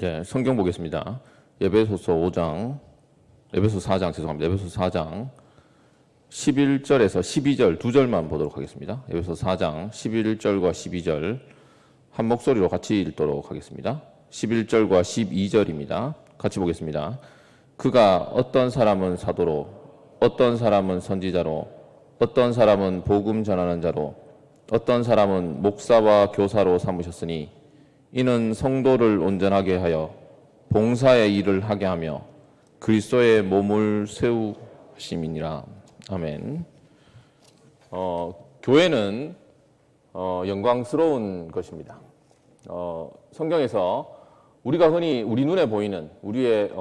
예, 성경 보겠습니다. 에베소서 4장 11절에서 12절 두 절만 보도록 하겠습니다. 에베소 4장 11절과 12절 한 목소리로 같이 읽도록 하겠습니다. 11절과 12절입니다. 같이 보겠습니다. 그가 어떤 사람은 사도로, 어떤 사람은 선지자로, 어떤 사람은 복음 전하는 자로, 어떤 사람은 목사와 교사로 삼으셨으니 이는 성도를 온전하게 하여 봉사의 일을 하게 하며 그리스도의 몸을 세우심이니라. 아멘. 교회는 영광스러운 것입니다. 성경에서 우리가 흔히 우리 눈에 보이는 우리의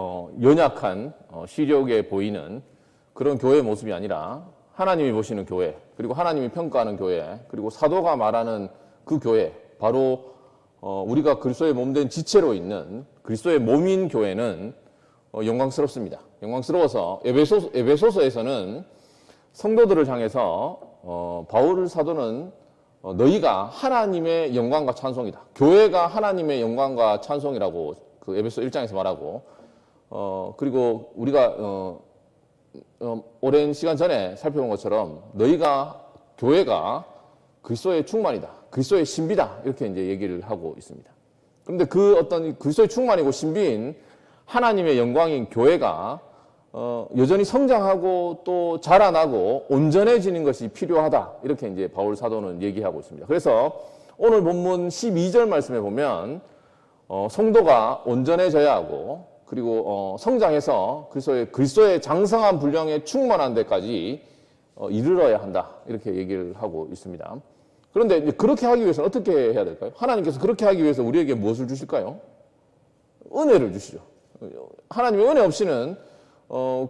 연약한 시력에 보이는 그런 교회의 모습이 아니라 하나님이 보시는 교회, 그리고 하나님이 평가하는 교회, 그리고 사도가 말하는 그 교회, 바로 우리가 그리스도의 몸된 지체로 있는 그리스도의 몸인 교회는 영광스럽습니다. 영광스러워서 에베소서에서는 성도들을 향해서 바울 사도는 너희가 하나님의 영광과 찬송이다. 교회가 하나님의 영광과 찬송이라고 그 에베소 1장에서 말하고 그리고 우리가 오랜 시간 전에 살펴본 것처럼 너희가 교회가 그리스도의 충만이다. 그리스도의 신비다. 이렇게 이제 얘기를 하고 있습니다. 그런데 그 어떤 그리스도의 충만이고 신비인 하나님의 영광인 교회가 여전히 성장하고 또 자라나고 온전해지는 것이 필요하다. 이렇게 이제 바울 사도는 얘기하고 있습니다. 그래서 오늘 본문 12절 말씀에 보면 성도가 온전해져야 하고 그리고 성장해서 그리스도의 장성한 분량에 충만한 데까지 이르러야 한다. 이렇게 얘기를 하고 있습니다. 그런데 이제 그렇게 하기 위해서는 어떻게 해야 될까요? 하나님께서 그렇게 하기 위해서 우리에게 무엇을 주실까요? 은혜를 주시죠. 하나님의 은혜 없이는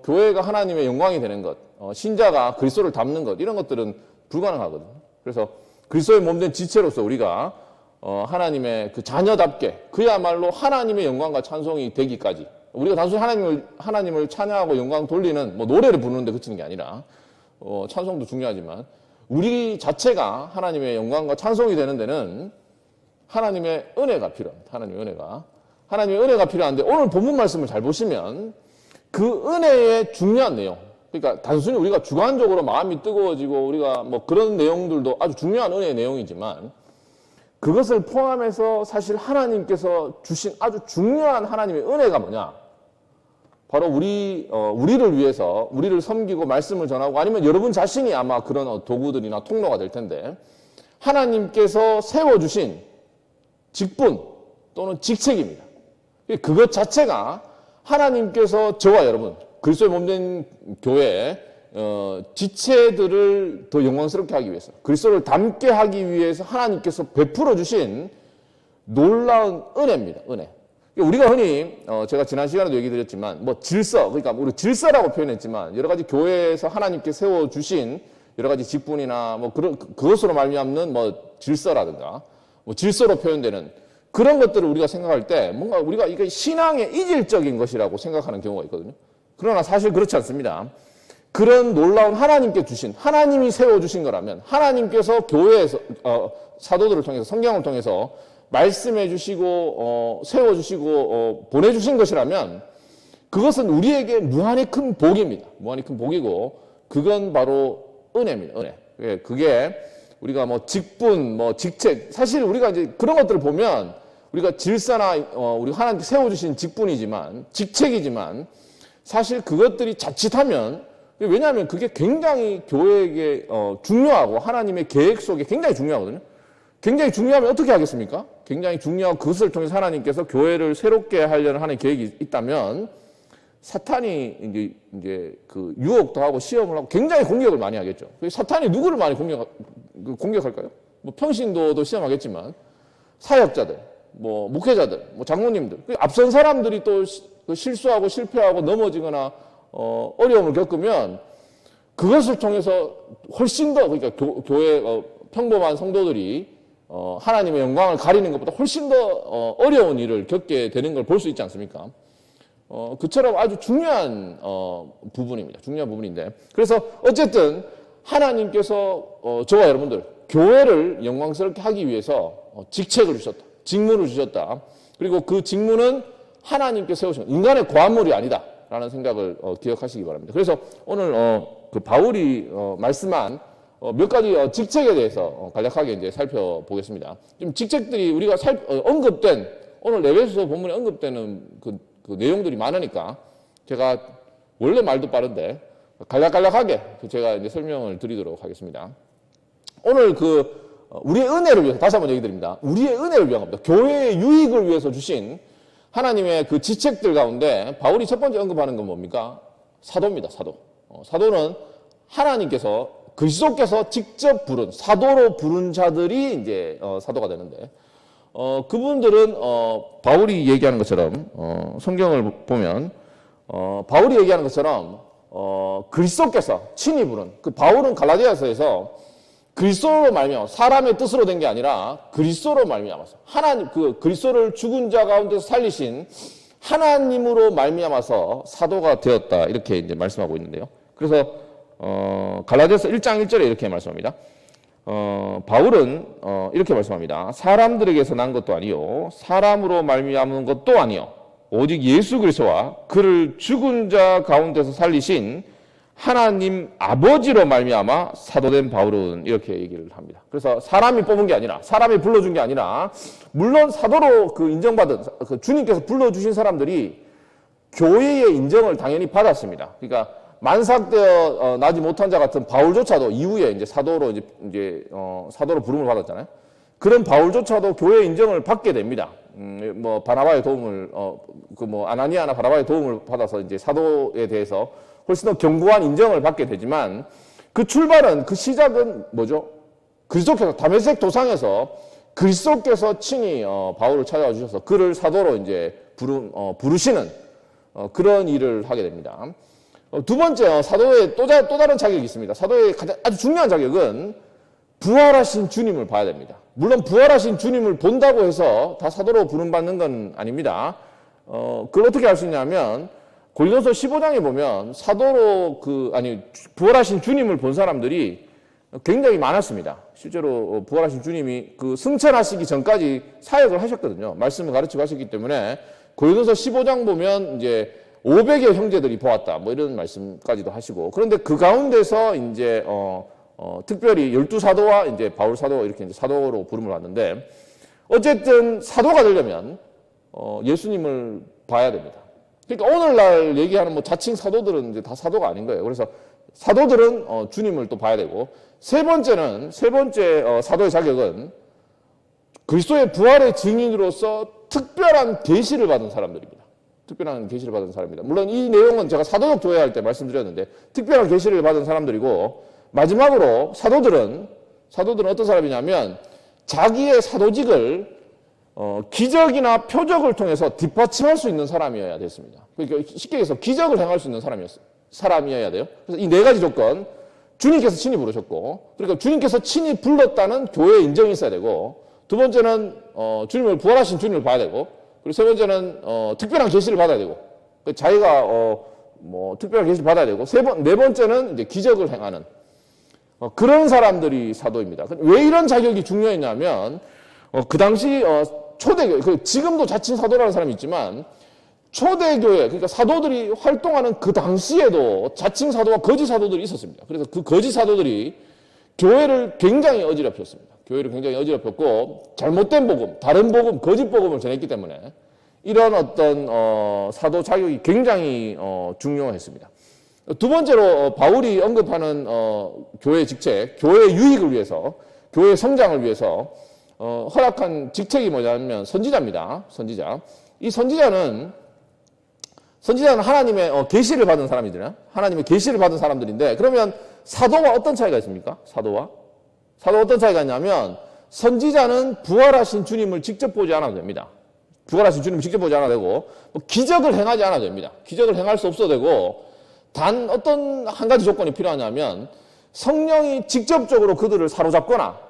교회가 하나님의 영광이 되는 것, 신자가 그리스도를 닮는 것, 이런 것들은 불가능하거든요. 그래서 그리스도의 몸된 지체로서 우리가 하나님의 그 자녀답게 그야말로 하나님의 영광과 찬송이 되기까지, 우리가 단순히 하나님을 찬양하고 영광 돌리는 노래를 부르는데 그치는 게 아니라 찬송도 중요하지만 우리 자체가 하나님의 영광과 찬송이 되는 데는 하나님의 은혜가 필요합니다. 하나님의 은혜가 필요한데 오늘 본문 말씀을 잘 보시면 그 은혜의 중요한 내용, 그러니까 단순히 우리가 주관적으로 마음이 뜨거워지고 우리가 그런 내용들도 아주 중요한 은혜의 내용이지만 그것을 포함해서 사실 하나님께서 주신 아주 중요한 하나님의 은혜가 뭐냐? 바로 우리를 위해서 우리를 섬기고 말씀을 전하고 아니면 여러분 자신이 아마 그런 도구들이나 통로가 될 텐데 하나님께서 세워주신 직분 또는 직책입니다. 그것 자체가 하나님께서 저와 여러분 그리스도의 몸된 교회의 지체들을 더 영광스럽게 하기 위해서 그리스도를 닮게 하기 위해서 하나님께서 베풀어 주신 놀라운 은혜입니다. 은혜. 우리가 흔히 제가 지난 시간에도 얘기 드렸지만 질서, 그러니까 우리 질서라고 표현했지만 여러 가지 교회에서 하나님께 세워 주신 여러 가지 직분이나 그것으로 말미암는 질서라든가 질서로 표현되는 그런 것들을 우리가 생각할 때 뭔가 우리가 이게 신앙의 이질적인 것이라고 생각하는 경우가 있거든요. 그러나 사실 그렇지 않습니다. 그런 놀라운 하나님께 주신, 하나님이 세워 주신 거라면 하나님께서 교회에서 사도들을 통해서 성경을 통해서 말씀해 주시고 세워 주시고 보내 주신 것이라면 그것은 우리에게 무한히 큰 복입니다. 무한히 큰 복이고 그건 바로 은혜입니다. 은혜. 그게 우리가 직분, 직책, 사실 우리가 이제 그런 것들을 보면 우리가 질서나 우리가 하나님께 세워 주신 직분이지만 직책이지만 사실 그것들이 자칫하면 왜냐하면 그게 굉장히 교회에게 중요하고 하나님의 계획 속에 굉장히 중요하거든요. 굉장히 중요하면 어떻게 하겠습니까? 굉장히 중요하고 그것을 통해서 하나님께서 교회를 새롭게 하려는 하나님의 계획이 있다면 사탄이 이제 그 유혹도 하고 시험을 하고 굉장히 공격을 많이 하겠죠. 사탄이 누구를 많이 공격할까요? 평신도도 시험하겠지만 사역자들, 목회자들, 장로님들, 앞선 사람들이 또 실수하고 실패하고 넘어지거나 어려움을 겪으면 그것을 통해서 훨씬 더 그러니까 교회 평범한 성도들이 하나님의 영광을 가리는 것보다 훨씬 더 어려운 일을 겪게 되는 걸 볼 수 있지 않습니까? 그처럼 아주 중요한 부분입니다. 중요한 부분인데 그래서 어쨌든 하나님께서 저와 여러분들 교회를 영광스럽게 하기 위해서 직책을 주셨다. 직무를 주셨다. 그리고 그 직무는 하나님께 세우신 인간의 고한물이 아니다라는 생각을 기억하시기 바랍니다. 그래서 오늘 그 바울이 말씀한 몇 가지 직책에 대해서 간략하게 이제 살펴보겠습니다. 좀 직책들이 우리가 언급된 오늘 에베소서 본문에 언급되는 그 내용들이 많으니까 제가 원래 말도 빠른데 간략하게 제가 이제 설명을 드리도록 하겠습니다. 오늘 우리의 은혜를 위해서 다시 한번 얘기 드립니다. 우리의 은혜를 위한 겁니다. 교회의 유익을 위해서 주신 하나님의 그 지책들 가운데 바울이 첫 번째 언급하는 건 뭡니까? 사도입니다. 사도. 사도는 하나님께서 그리스도께서 직접 부른 사도로 부른 자들이 이제 사도가 되는데 그분들은 바울이 얘기하는 것처럼 성경을 보면 바울이 얘기하는 것처럼 그리스도께서 친히 부른 그 바울은 갈라디아서에서 그리스도로 말미암아 사람의 뜻으로 된 게 아니라 그리스도로 말미암아서 하나님 그 그리스도를 죽은 자 가운데서 살리신 하나님으로 말미암아서 사도가 되었다 이렇게 이제 말씀하고 있는데요. 그래서 갈라디아서 1장 1절에 이렇게 말씀합니다. 바울은 이렇게 말씀합니다. 사람들에게서 난 것도 아니요 사람으로 말미암은 것도 아니요 오직 예수 그리스도와 그를 죽은 자 가운데서 살리신 하나님 아버지로 말미암아 사도된 바울은 이렇게 얘기를 합니다. 그래서 사람이 뽑은 게 아니라 사람이 불러준 게 아니라 물론 사도로 인정받은 주님께서 불러주신 사람들이 교회의 인정을 당연히 받았습니다. 그러니까 만삭되어 나지 못한 자 같은 바울조차도 이후에 이제 사도로 사도로 부름을 받았잖아요. 그런 바울조차도 교회의 인정을 받게 됩니다. 뭐 바나바의 도움을 아나니아나 바나바의 도움을 받아서 이제 사도에 대해서 훨씬 더 견고한 인정을 받게 되지만 그 출발은 그 시작은 뭐죠? 그리스도께서 다메섹 도상에서 그리스도께서 친히 바울을 찾아와 주셔서 그를 사도로 이제 부르시는 그런 일을 하게 됩니다. 두 번째 사도의 또 다른 자격이 있습니다. 사도의 아주 중요한 자격은 부활하신 주님을 봐야 됩니다. 물론 부활하신 주님을 본다고 해서 다 사도로 부름받는 건 아닙니다. 그걸 어떻게 알 수 있냐면 고린도서 15장에 보면 사도로 부활하신 주님을 본 사람들이 굉장히 많았습니다. 실제로 부활하신 주님이 승천하시기 전까지 사역을 하셨거든요. 말씀을 가르치고 하셨기 때문에 고린도서 15장 보면 이제 500여 형제들이 보았다. 뭐 이런 말씀까지도 하시고 그런데 그 가운데서 이제 특별히 12사도와 이제 바울 사도 이렇게 이제 사도로 부름을 받는데 어쨌든 사도가 되려면 예수님을 봐야 됩니다. 그러니까 오늘날 얘기하는 자칭 사도들은 이제 다 사도가 아닌 거예요. 그래서 사도들은 주님을 또 봐야 되고 세 번째 사도의 자격은 그리스도의 부활의 증인으로서 특별한 계시를 받은 사람들입니다. 특별한 계시를 받은 사람입니다. 물론 이 내용은 제가 사도적 조회할 때 말씀드렸는데 특별한 계시를 받은 사람들이고 마지막으로 사도들은 어떤 사람이냐면 자기의 사도직을 기적이나 표적을 통해서 뒷받침할 수 있는 사람이어야 됐습니다. 그러니까 쉽게 해서 기적을 행할 수 있는 사람이어야 돼요. 그래서 이 네 가지 조건, 주님께서 친히 부르셨고, 그러니까 주님께서 친히 불렀다는 교회의 인정이 있어야 되고, 두 번째는 부활하신 주님을 봐야 되고, 그리고 세 번째는 특별한 계시를 받아야 되고, 자기가 특별한 계시를 받아야 되고, 네 번째는 이제 기적을 행하는 그런 사람들이 사도입니다. 왜 이런 자격이 중요했냐면 그 당시 초대교회, 지금도 자칭 사도라는 사람이 있지만 초대교회, 그러니까 사도들이 활동하는 그 당시에도 자칭 사도와 거짓 사도들이 있었습니다. 그래서 그 거짓 사도들이 교회를 굉장히 어지럽혔습니다. 교회를 굉장히 어지럽혔고 잘못된 복음, 다른 복음, 거짓 복음을 전했기 때문에 이런 어떤 사도 자격이 굉장히 중요했습니다. 두 번째로 바울이 언급하는 교회의 직책, 교회의 유익을 위해서, 교회의 성장을 위해서 허락한 직책이 뭐냐면 선지자입니다. 선지자. 이 선지자는 하나님의 계시를 받은 사람이잖아요. 하나님의 계시를 받은 사람들인데 그러면 사도와 어떤 차이가 있습니까? 사도와 어떤 차이가 있냐면 선지자는 부활하신 주님을 직접 보지 않아도 됩니다. 부활하신 주님을 직접 보지 않아도 되고 기적을 행하지 않아도 됩니다. 기적을 행할 수 없어도 되고 단 어떤 한 가지 조건이 필요하냐면 성령이 직접적으로 그들을 사로잡거나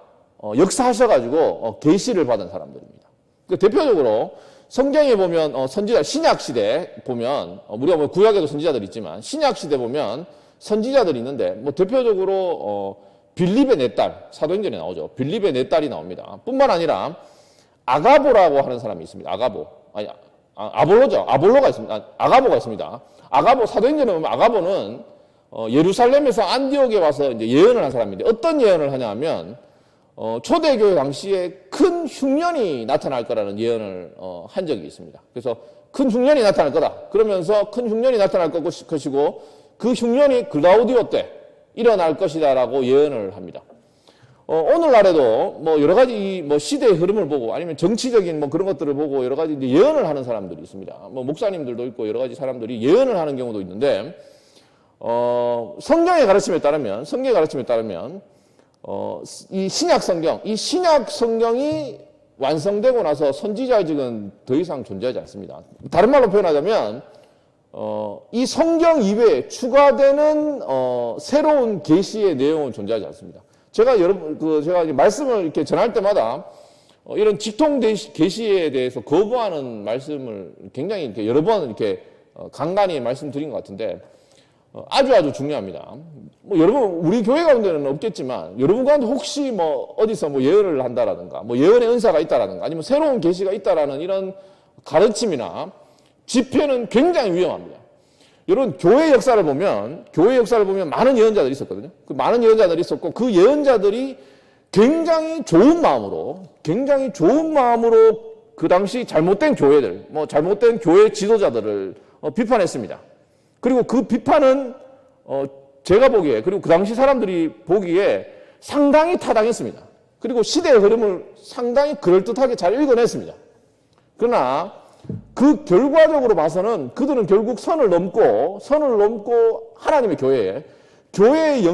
역사하셔가지고 계시를 받은 사람들입니다. 대표적으로 성경에 보면 선지자 신약 시대 보면 우리가 구약에도 선지자들이 있지만 신약 시대 보면 선지자들이 있는데 대표적으로 빌립의 네 딸 사도행전에 나오죠. 빌립의 네 딸이 나옵니다. 뿐만 아니라 아가보라고 하는 사람이 있습니다. 아볼로죠. 아볼로가 있습니다. 아가보가 있습니다. 아가보, 사도행전에 보면 아가보는 예루살렘에서 안디옥에 와서 이제 예언을 한 사람인데 어떤 예언을 하냐 하면 초대교회 당시에 큰 흉년이 나타날 거라는 예언을 한 적이 있습니다. 그래서 큰 흉년이 나타날 거다. 그러면서 큰 흉년이 나타날 것이고 그 흉년이 글라우디오 때 일어날 것이다라고 예언을 합니다. 오늘날에도 뭐 여러 가지 뭐 시대의 흐름을 보고 아니면 정치적인 뭐 그런 것들을 보고 여러 가지 이제 예언을 하는 사람들이 있습니다. 뭐 목사님들도 있고 여러 가지 사람들이 예언을 하는 경우도 있는데 성경의 가르침에 따르면 이 신약 성경이 완성되고 나서 선지자직은 더 이상 존재하지 않습니다. 다른 말로 표현하자면 이 성경 이외에 추가되는 새로운 계시의 내용은 존재하지 않습니다. 제가 이제 말씀을 이렇게 전할 때마다 이런 직통 계시에 대해서 거부하는 말씀을 굉장히 이렇게 여러 번 이렇게 간간히 말씀드린 것 같은데 아주 중요합니다. 뭐 여러분 우리 교회 가운데는 없겠지만 여러분 가운데 혹시 뭐 어디서 뭐 예언을 한다라든가 뭐 예언의 은사가 있다라든가 아니면 새로운 계시가 있다라는 이런 가르침이나 집회는 굉장히 위험합니다. 여러분 교회 역사를 보면 많은 예언자들이 있었거든요. 그 많은 예언자들이 있었고 그 예언자들이 굉장히 좋은 마음으로 그 당시 잘못된 교회들, 뭐 잘못된 교회 지도자들을 비판했습니다. 그리고 그 비판은 제가 보기에 그리고 그 당시 사람들이 보기에 상당히 타당했습니다. 그리고 시대의 흐름을 상당히 그럴듯하게 잘 읽어냈습니다. 그러나 그 결과적으로 봐서는 그들은 결국 선을 넘고 하나님의 교회의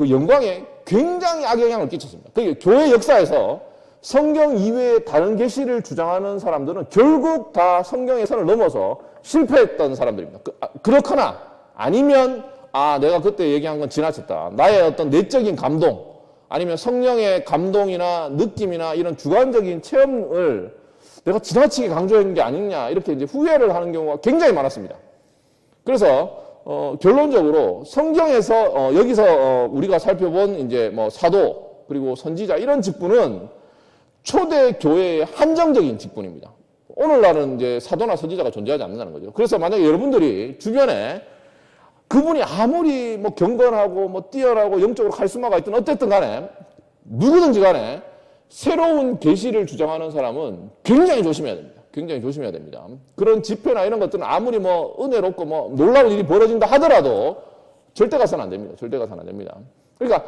영광에 굉장히 악영향을 끼쳤습니다. 그러니까 교회 역사에서 성경 이외의 다른 계시를 주장하는 사람들은 결국 다 성경의 선을 넘어서 실패했던 사람들입니다. 그렇거나 아니면 내가 그때 얘기한 건 지나쳤다. 나의 어떤 내적인 감동 아니면 성령의 감동이나 느낌이나 이런 주관적인 체험을 내가 지나치게 강조한 게 아니냐 이렇게 이제 후회를 하는 경우가 굉장히 많았습니다. 그래서 결론적으로 성경에서 여기서 우리가 살펴본 이제 뭐 사도 그리고 선지자 이런 직분은 초대 교회의 한정적인 직분입니다. 오늘날은 이제 사도나 선지자가 존재하지 않는다는 거죠. 그래서 만약에 여러분들이 주변에 그분이 아무리 뭐 경건하고 뭐 뛰어나고 영적으로 카리스마가 있든 어쨌든 간에 누구든지 간에 새로운 계시를 주장하는 사람은 굉장히 조심해야 됩니다. 그런 집회나 이런 것들은 아무리 뭐 은혜롭고 뭐 놀라운 일이 벌어진다 하더라도 절대 가서는 안 됩니다. 그러니까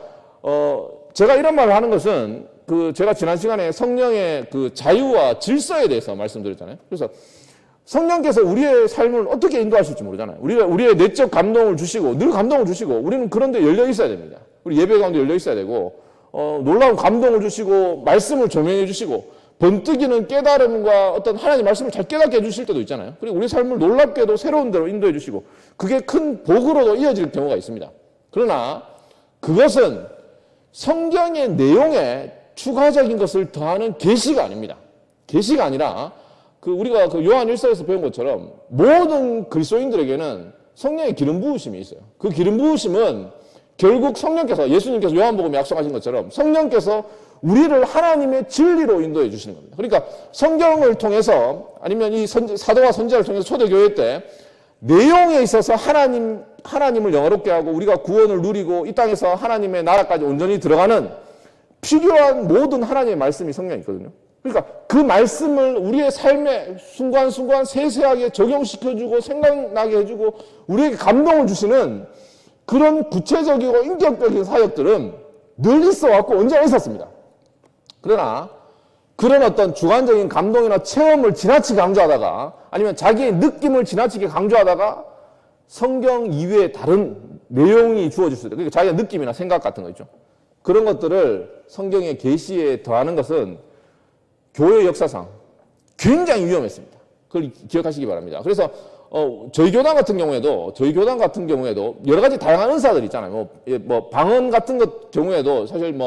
제가 이런 말을 하는 것은 제가 지난 시간에 성령의 그 자유와 질서에 대해서 말씀드렸잖아요. 그래서 성령께서 우리의 삶을 어떻게 인도하실지 모르잖아요. 우리의 내적 감동을 주시고 늘 감동을 주시고 우리는 그런데 열려 있어야 됩니다. 우리 예배 가운데 열려 있어야 되고 놀라운 감동을 주시고 말씀을 조명해 주시고 번뜩이는 깨달음과 어떤 하나님 말씀을 잘 깨닫게 해주실 때도 있잖아요. 그리고 우리 삶을 놀랍게도 새로운 대로 인도해 주시고 그게 큰 복으로도 이어질 경우가 있습니다. 그러나 그것은 성경의 내용에 추가적인 것을 더하는 계시가 아닙니다. 계시가 아니라 우리가 요한 1서에서 배운 것처럼 모든 그리스도인들에게는 성령의 기름 부으심이 있어요. 그 기름 부으심은 결국 예수님께서 요한복음에 약속하신 것처럼 성령께서 우리를 하나님의 진리로 인도해 주시는 겁니다. 그러니까 성경을 통해서 아니면 이 사도와 선지자를 통해서 초대교회 때 내용에 있어서 하나님을 영화롭게 하고 우리가 구원을 누리고 이 땅에서 하나님의 나라까지 온전히 들어가는 필요한 모든 하나님의 말씀이 성경에 있거든요. 그러니까 그 말씀을 우리의 삶에 순간순간 세세하게 적용시켜주고 생각나게 해주고 우리에게 감동을 주시는 그런 구체적이고 인격적인 사역들은 늘 있어왔고 언제나 있었습니다. 그러나 그런 어떤 주관적인 감동이나 체험을 지나치게 강조하다가 아니면 자기의 느낌을 지나치게 강조하다가 성경 이외의 다른 내용이 주어질 수 있다. 그러니까 자기의 느낌이나 생각 같은 거 있죠. 그런 것들을 성경의 계시에 더하는 것은 교회 역사상 굉장히 위험했습니다. 그걸 기억하시기 바랍니다. 그래서 저희 교단 같은 경우에도 여러 가지 다양한 은사들이 있잖아요. 뭐 방언 같은 경우에도 사실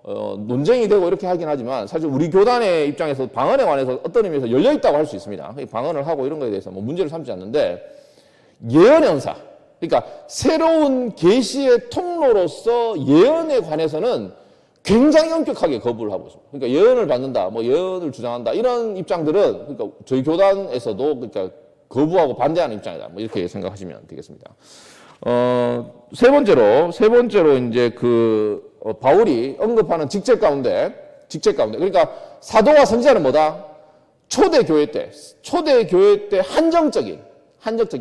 논쟁이 되고 이렇게 하긴 하지만 사실 우리 교단의 입장에서 방언에 관해서 어떤 의미에서 열려 있다고 할 수 있습니다. 방언을 하고 이런 거에 대해서 문제를 삼지 않는데 예언의 은사, 그러니까 새로운 계시의 통로로서 예언에 관해서는 굉장히 엄격하게 거부를 하고 있습니다. 그러니까 예언을 받는다, 뭐 예언을 주장한다 이런 입장들은 그러니까 저희 교단에서도 그러니까 거부하고 반대하는 입장이다. 뭐 이렇게 생각하시면 되겠습니다. 세 번째로 이제 바울이 언급하는 직책 가운데 그러니까 사도와 선지자는 뭐다? 초대 교회 때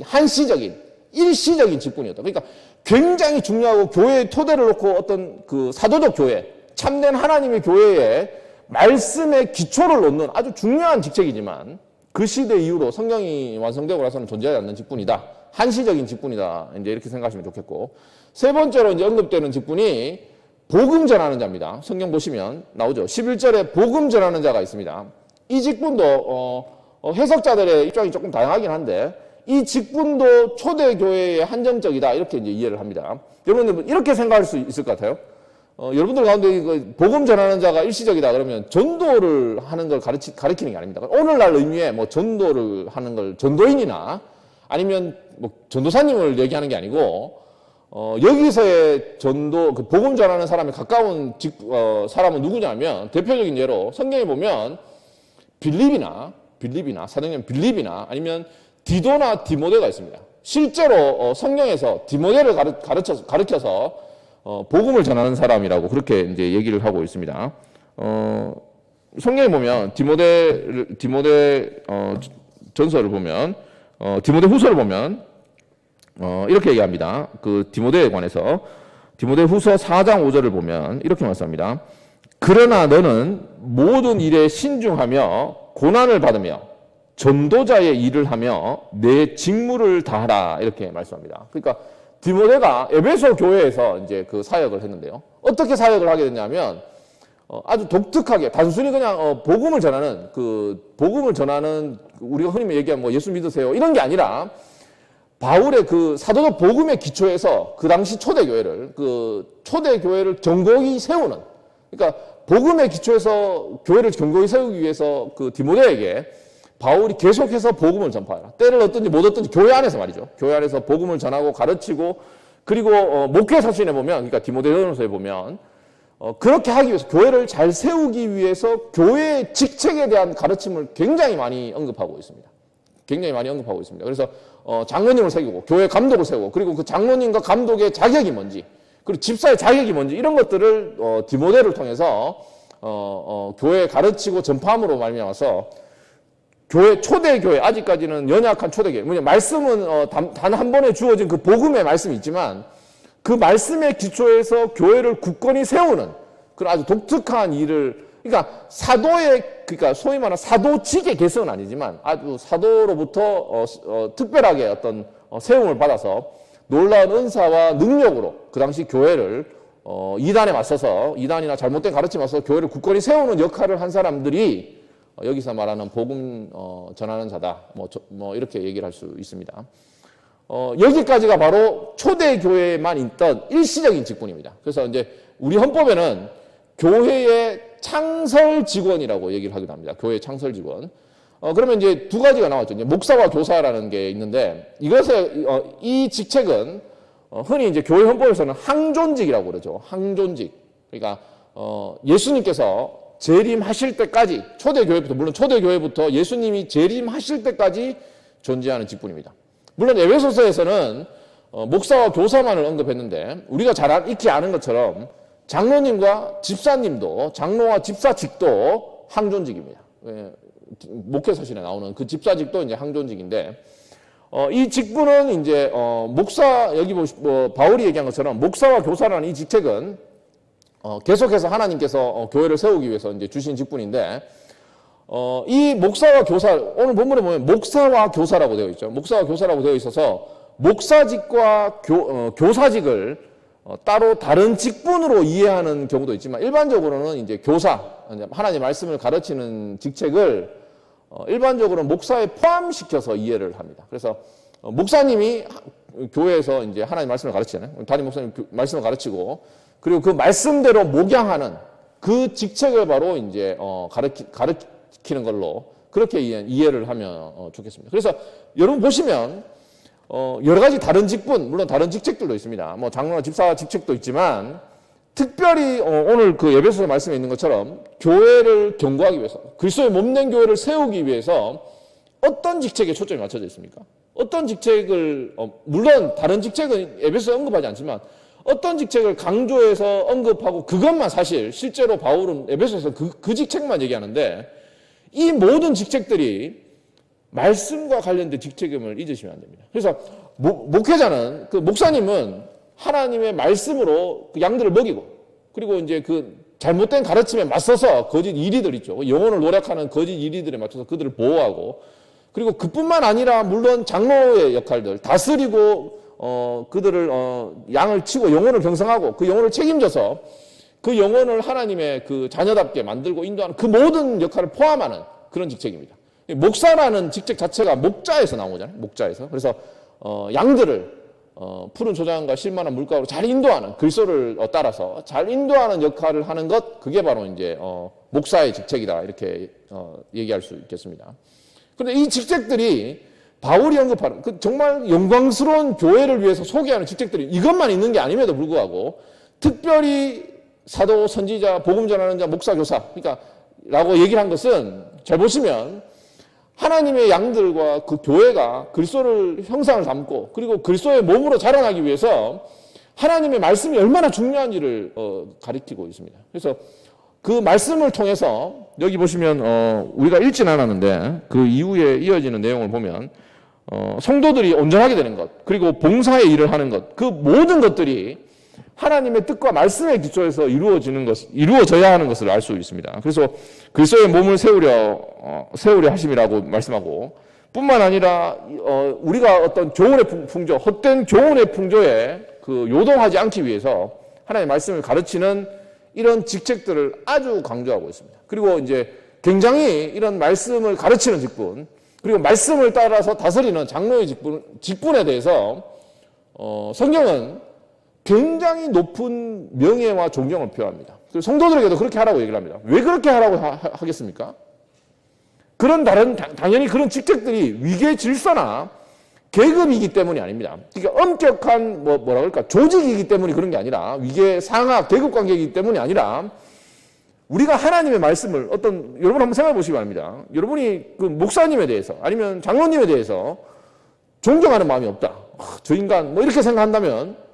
한시적인 일시적인 직분이었다. 그러니까 굉장히 중요하고 교회의 토대를 놓고 어떤 그 사도적 교회, 참된 하나님의 교회에 말씀의 기초를 놓는 아주 중요한 직책이지만 그 시대 이후로 성경이 완성되고 나서는 존재하지 않는 직분이다. 한시적인 직분이다. 이제 이렇게 생각하시면 좋겠고. 세 번째로 이제 언급되는 직분이 복음 전하는 자입니다. 성경 보시면 나오죠. 11절에 복음 전하는 자가 있습니다. 이 직분도 해석자들의 입장이 조금 다양하긴 한데 이 직분도 초대교회의 한정적이다. 이렇게 이제 이해를 합니다. 여러분들 이렇게 생각할 수 있을 것 같아요. 여러분들 가운데 복음 전하는 자가 일시적이다 그러면 전도를 하는 걸 가리키는 게 아닙니다. 오늘날 의미의 뭐 전도를 하는 걸 전도인이나 아니면 뭐 전도사님을 얘기하는 게 아니고 여기서의 전도, 그 복음 전하는 사람에 가까운 사람은 누구냐면 대표적인 예로 성경에 보면 빌립이나 사도행전 빌립이나 아니면 디도나 디모데가 있습니다. 실제로 성경에서 디모데를 가르쳐서 복음을 전하는 사람이라고 그렇게 이제 얘기를 하고 있습니다. 성경에 보면 디모데 전서를 보면 디모데 후서를 보면 이렇게 얘기합니다. 그 디모데에 관해서 디모데 후서 4장 5절을 보면 이렇게 말씀합니다. 그러나 너는 모든 일에 신중하며 고난을 받으며 전도자의 일을 하며 내 직무를 다하라 이렇게 말씀합니다. 그러니까 디모데가 에베소 교회에서 이제 그 사역을 했는데요. 어떻게 사역을 하게 됐냐면 아주 독특하게 단순히 그냥 복음을 전하는 우리가 흔히 얘기하는 뭐 예수 믿으세요 이런 게 아니라 바울의 그 사도적 복음의 기초에서 그 당시 초대교회를 견고히 세우는, 그러니까 복음의 기초에서 교회를 견고히 세우기 위해서 그 디모데에게 바울이 계속해서 복음을 전파하라. 때를 얻든지 못 얻든지 교회 안에서 말이죠. 교회 안에서 복음을 전하고 가르치고 그리고 목회 서신에 보면, 그러니까 디모데전서에 보면 그렇게 하기 위해서 교회를 잘 세우기 위해서 교회의 직책에 대한 가르침을 굉장히 많이 언급하고 있습니다. 그래서 장로님을 세우고 교회 감독을 세우고 그리고 그 장로님과 감독의 자격이 뭔지 그리고 집사의 자격이 뭔지 이런 것들을 디모데를 통해서 교회에 가르치고 전파함으로 말미암아서 초대교회, 아직까지는 연약한 초대교회, 말씀은 단 한 번에 주어진 그 복음의 말씀이 있지만 그 말씀의 기초에서 교회를 굳건히 세우는 그런 아주 독특한 일을, 그러니까 그러니까 소위 말하는 사도직의 개성은 아니지만 아주 사도로부터 특별하게 어떤 세움을 받아서 놀라운 은사와 능력으로 그 당시 교회를 이단에 맞서서, 이단이나 잘못된 가르침에 맞서서 교회를 굳건히 세우는 역할을 한 사람들이 여기서 말하는 복음 전하는 자다. 뭐 이렇게 얘기를 할 수 있습니다. 여기까지가 바로 초대교회에만 있던 일시적인 직분입니다. 그래서 이제 우리 헌법에는 교회의 창설 직원이라고 얘기를 하기도 합니다. 교회의 창설 직원. 그러면 이제 두 가지가 나왔죠. 이제 목사와 교사라는 게 있는데 이 직책은 흔히 이제 교회 헌법에서는 항존직이라고 그러죠. 항존직. 그러니까 예수님께서 재림하실 때까지 물론 초대교회부터 예수님이 재림하실 때까지 존재하는 직분입니다. 물론 에베소서에서는 목사와 교사만을 언급했는데 우리가 잘 익히 아는 것처럼 장로님과 집사님도, 장로와 집사직도 항존직입니다. 목회서신에 나오는 그 집사직도 이제 항존직인데 이 직분은 이제 여기 바울이 얘기한 것처럼 목사와 교사라는 이 직책은 계속해서 하나님께서 교회를 세우기 위해서 이제 주신 직분인데, 이 목사와 교사, 오늘 본문에 보면 목사와 교사라고 되어 있죠. 목사와 교사라고 되어 있어서 목사직과 교사직을 따로 다른 직분으로 이해하는 경우도 있지만 일반적으로는 이제 교사, 하나님의 말씀을 가르치는 직책을 일반적으로 목사에 포함시켜서 이해를 합니다. 그래서 목사님이 교회에서 이제 하나님 말씀을 가르치잖아요. 담임 목사님 말씀을 가르치고 그리고 그 말씀대로 목양하는 그 직책을 바로 이제 가르치는 걸로 그렇게 이해를 하면 좋겠습니다. 그래서 여러분 보시면 여러 가지 다른 직분, 물론 다른 직책들도 있습니다. 뭐 장로나 집사 직책도 있지만 특별히 오늘 그 에베소서 말씀에 있는 것처럼 교회를 경고하기 위해서, 그리스도의 몸된 교회를 세우기 위해서 어떤 직책에 초점이 맞춰져 있습니까? 어떤 직책을 물론 다른 직책은 에베소서에 언급하지 않지만 어떤 직책을 강조해서 언급하고 그것만 사실 실제로 바울은 에베소서에서 그 직책만 얘기하는데 이 모든 직책들이 말씀과 관련된 직책임을 잊으시면 안 됩니다. 그래서 목회자는 그 목사님은 하나님의 말씀으로 그 양들을 먹이고 그리고 이제 그 잘못된 가르침에 맞서서 거짓 이리들 있죠. 영혼을 노력하는 거짓 이리들에 맞춰서 그들을 보호하고 그리고 그뿐만 아니라 물론 장로의 역할들 다스리고 그들을 양을 치고 영혼을 경성하고 그 영혼을 책임져서 그 영혼을 하나님의 그 자녀답게 만들고 인도하는 그 모든 역할을 포함하는 그런 직책입니다. 목사라는 직책 자체가 목자에서 나오잖아요. 목자에서. 그래서 양들을 푸른 초장과 실만한 물가로 잘 인도하는 그리스도를 따라서 잘 인도하는 역할을 하는 것 그게 바로 이제 목사의 직책이다 이렇게 얘기할 수 있겠습니다. 그런데 이 직책들이 바울이 언급하는 그 정말 영광스러운 교회를 위해서 소개하는 직책들이 이것만 있는 게 아님에도 불구하고 특별히 사도, 선지자, 복음 전하는 자, 목사, 교사 그러니까 라고 얘기를 한 것은 잘 보시면 하나님의 양들과 그 교회가 그리스도를 형상을 담고 그리고 그리스도의 몸으로 자라나기 위해서 하나님의 말씀이 얼마나 중요한지를 가리키고 있습니다. 그래서 그 말씀을 통해서 여기 보시면 우리가 읽진 않았는데 그 이후에 이어지는 내용을 보면 성도들이 온전하게 되는 것 그리고 봉사의 일을 하는 것 그 모든 것들이 하나님의 뜻과 말씀의 기초에서 이루어져야 하는 것을 알 수 있습니다. 그래서 그리스도의 몸을 세우려 하심이라고 말씀하고 뿐만 아니라 우리가 어떤 교훈의 풍조, 헛된 교훈의 풍조에 그 요동하지 않기 위해서 하나님의 말씀을 가르치는 이런 직책들을 아주 강조하고 있습니다. 그리고 이제 굉장히 이런 말씀을 가르치는 직분, 그리고 말씀을 따라서 다스리는 장로의 직분에 대해서 성경은 굉장히 높은 명예와 존경을 표합니다. 성도들에게도 그렇게 하라고 얘기를 합니다. 왜 그렇게 하라고 하겠습니까? 당연히 그런 직책들이 위계 질서나 계급이기 때문이 아닙니다. 그러니까 엄격한 뭐라 그럴까 조직이기 때문이 그런 게 아니라 위계 상하 계급 관계이기 때문이 아니라 우리가 하나님의 말씀을 여러분 한번 생각해 보시기 바랍니다. 여러분이 그 목사님에 대해서 아니면 장로님에 대해서 존경하는 마음이 없다. 저 인간 이렇게 생각한다면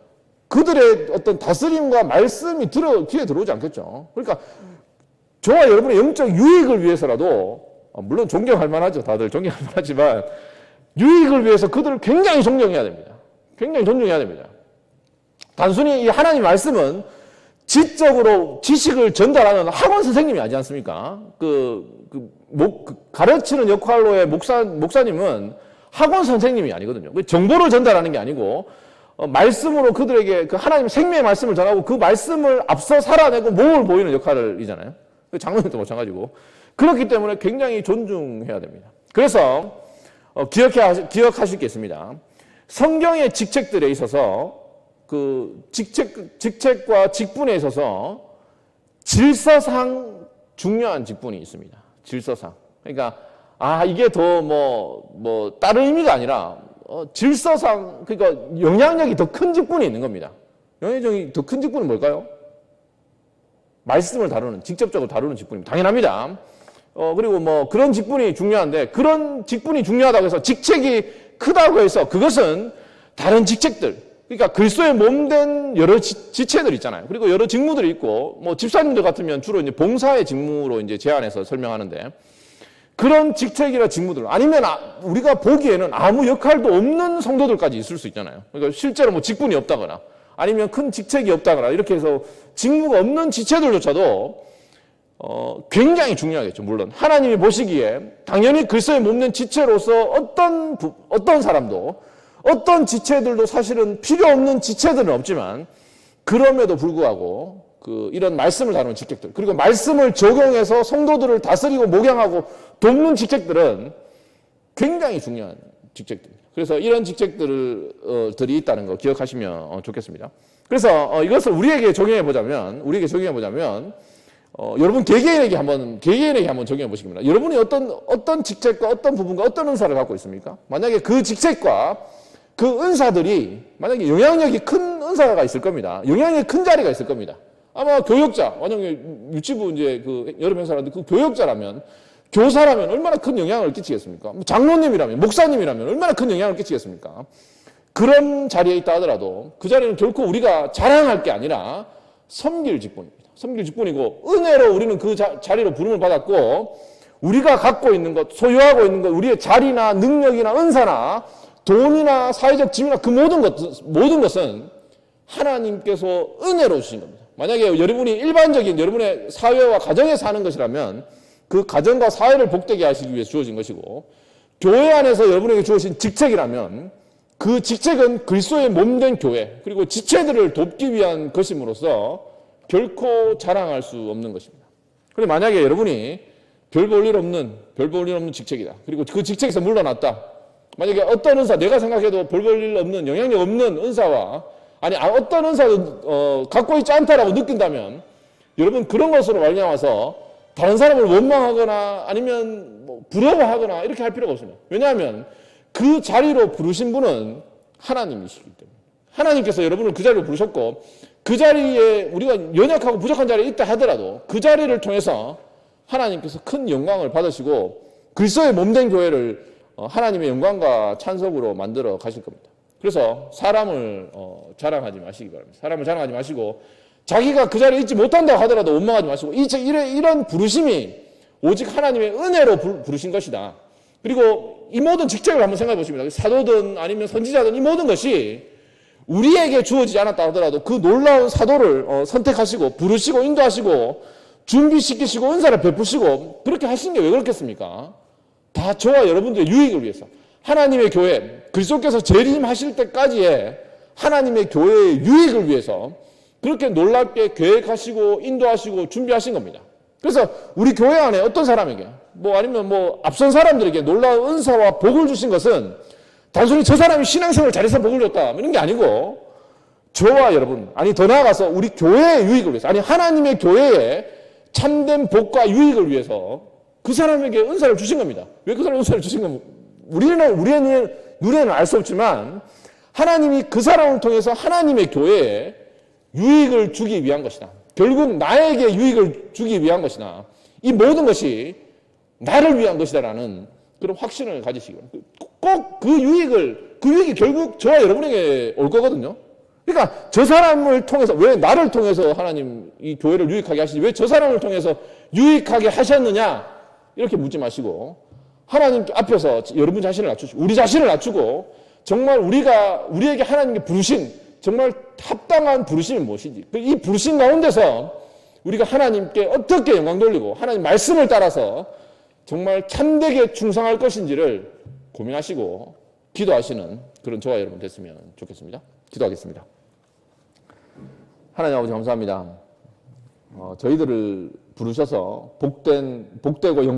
그들의 어떤 다스림과 말씀이 귀에 들어오지 않겠죠. 그러니까 저와 여러분의 영적 유익을 위해서라도 물론 존경할 만하죠. 다들 존경할 만하지만 유익을 위해서 그들을 굉장히 존경해야 됩니다. 굉장히 존중해야 됩니다. 단순히 이 하나님 말씀은 지적으로 지식을 전달하는 학원 선생님이 아니지 않습니까? 가르치는 역할로의 목사님은 학원 선생님이 아니거든요. 정보를 전달하는 게 아니고 말씀으로 그들에게 그 하나님 생명의 말씀을 전하고 그 말씀을 앞서 살아내고 몸을 보이는 역할이잖아요. 장로님도 마찬가지고. 그렇기 때문에 굉장히 존중해야 됩니다. 그래서 기억하실 게 있습니다. 성경의 직책들에 있어서 그 직책과 직분에 있어서 질서상 중요한 직분이 있습니다. 질서상. 그러니까 이게 더 다른 의미가 아니라 질서상 그러니까 영향력이 더 큰 직분이 있는 겁니다. 영향력이 더 큰 직분은 뭘까요? 말씀을 직접적으로 다루는 직분입니다. 당연합니다. 그리고 그런 직분이 중요한데 그런 직분이 중요하다고 해서 직책이 크다고 해서 그것은 다른 직책들 그러니까 그리스도의 몸된 여러 지체들 있잖아요. 그리고 여러 직무들이 있고 집사님들 같으면 주로 이제 봉사의 직무로 이제 제안해서 설명하는데 그런 직책이나 직무들 아니면 우리가 보기에는 아무 역할도 없는 성도들까지 있을 수 있잖아요. 그러니까 실제로 직분이 없다거나 아니면 큰 직책이 없다거나 이렇게 해서 직무가 없는 지체들조차도 굉장히 중요하겠죠. 물론 하나님이 보시기에 당연히 그리스도의 몸된 지체로서 어떤 사람도 어떤 지체들도 사실은 필요 없는 지체들은 없지만 그럼에도 불구하고 이런 말씀을 다루는 직책들 그리고 말씀을 적용해서 성도들을 다스리고 목양하고 돕는 직책들은 굉장히 중요한 직책들입니다. 그래서 이런 직책들이 있다는 거 기억하시면 좋겠습니다. 그래서 이것을 우리에게 적용해 보자면 여러분 개개인에게 한번 적용해 보시기 바랍니다. 여러분이 어떤 직책과 어떤 부분과 어떤 은사를 갖고 있습니까? 만약에 그 직책과 그 은사들이 만약에 영향력이 큰 은사가 있을 겁니다. 영향력이 큰 자리가 있을 겁니다. 아마 교역자, 만약에 유치부 이제 그 여름 행사라는데 그 교역자라면, 교사라면 얼마나 큰 영향을 끼치겠습니까? 장로님이라면, 목사님이라면 얼마나 큰 영향을 끼치겠습니까? 그런 자리에 있다 하더라도 그 자리는 결코 우리가 자랑할 게 아니라 섬길 직분입니다. 섬길 직분이고 은혜로 우리는 그 자리로 부름을 받았고 우리가 갖고 있는 것, 소유하고 있는 것, 우리의 자리나 능력이나 은사나 돈이나 사회적 지위나 그 모든 것은 하나님께서 은혜로 주신 겁니다. 만약에 여러분이 일반적인 여러분의 사회와 가정에 사는 것이라면 그 가정과 사회를 복되게 하시기 위해서 주어진 것이고 교회 안에서 여러분에게 주어진 직책이라면 그 직책은 그리스도의 몸된 교회 그리고 지체들을 돕기 위한 것임으로써 결코 자랑할 수 없는 것입니다. 그런데 만약에 여러분이 별 볼 일 없는 직책이다. 그리고 그 직책에서 물러났다. 만약에 어떤 은사, 내가 생각해도 별 볼 일 없는, 영향력 없는 은사와 아니 어떤 은사도 갖고 있지 않다라고 느낀다면 여러분 그런 것으로 말미암아서 다른 사람을 원망하거나 아니면 뭐 부러워하거나 이렇게 할 필요가 없습니다. 왜냐하면 그 자리로 부르신 분은 하나님이시기 때문에 하나님께서 여러분을 그 자리로 부르셨고 그 자리에 우리가 연약하고 부족한 자리에 있다 하더라도 그 자리를 통해서 하나님께서 큰 영광을 받으시고 그리스도의 몸된 교회를 하나님의 영광과 찬석으로 만들어 가실 겁니다. 그래서 사람을 자랑하지 마시기 바랍니다. 사람을 자랑하지 마시고 자기가 그 자리에 있지 못한다고 하더라도 원망하지 마시고 이런 부르심이 오직 하나님의 은혜로 부르신 것이다. 그리고 이 모든 직책을 한번 생각해 보십니다. 사도든 아니면 선지자든 이 모든 것이 우리에게 주어지지 않았다 하더라도 그 놀라운 사도를 선택하시고 부르시고 인도하시고 준비시키시고 은사를 베푸시고 그렇게 하신 게 왜 그렇겠습니까? 다 저와 여러분들의 유익을 위해서 하나님의 교회 그리스도께서 재림하실 때까지의 하나님의 교회의 유익을 위해서 그렇게 놀랍게 계획하시고 인도하시고 준비하신 겁니다. 그래서 우리 교회 안에 어떤 사람에게 아니면 앞선 사람들에게 놀라운 은사와 복을 주신 것은 단순히 저 사람이 신앙생활을 잘해서 복을 줬다 이런 게 아니고 저와 여러분 더 나아가서 우리 교회의 유익을 위해서 하나님의 교회의 참된 복과 유익을 위해서 그 사람에게 은사를 주신 겁니다. 왜 그 사람에게 은사를 주신 겁니까? 우리의 눈에는 알 수 없지만 하나님이 그 사람을 통해서 하나님의 교회에 유익을 주기 위한 것이다. 결국 나에게 유익을 주기 위한 것이다. 이 모든 것이 나를 위한 것이다라는 그런 확신을 가지시기 바랍니다. 꼭 그 유익이 결국 저와 여러분에게 올 거거든요. 그러니까 저 사람을 통해서 왜 나를 통해서 하나님 이 교회를 유익하게 하시지 왜 저 사람을 통해서 유익하게 하셨느냐 이렇게 묻지 마시고 하나님 앞에서 여러분 자신을 낮추시고 우리 자신을 낮추고 정말 우리에게 하나님께 부르신 정말 합당한 부르심이 무엇인지 이 부르심 가운데서 우리가 하나님께 어떻게 영광 돌리고 하나님 말씀을 따라서 정말 참되게 충성할 것인지를 고민하시고 기도하시는 그런 저와 여러분 됐으면 좋겠습니다. 기도하겠습니다. 하나님 아버지 감사합니다. 저희들을 부르셔서 복되고